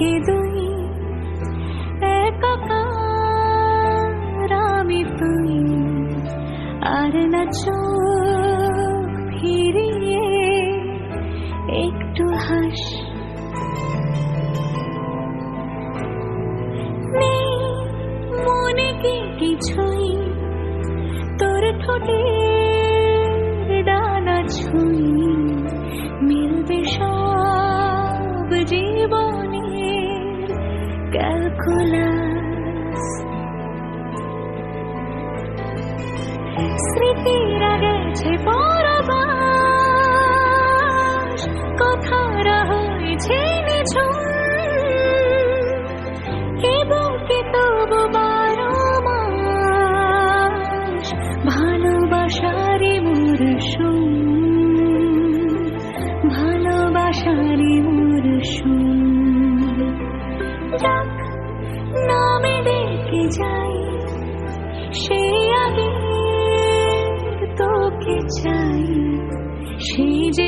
থেকে দুই একাকার আমি তুই, আর না চোখ ফিরিয়ে একটু হাস। নেই মনে কি কিছুই, তোর ঠোঁটের ডানা ছুঁই, মিলবে সব জীবনের ক্যালকুলাস। স্মৃতিরা গেছে পরবাস, কথারা হয়েছে নিঝুম, এ বুকে তবু 12 মাস ভালোবাসারই মরশুম, ভালোবাসারই মরশুম। ডাক নামে ডেকে যাই, সেই আগে তোকে চাই, সেই যে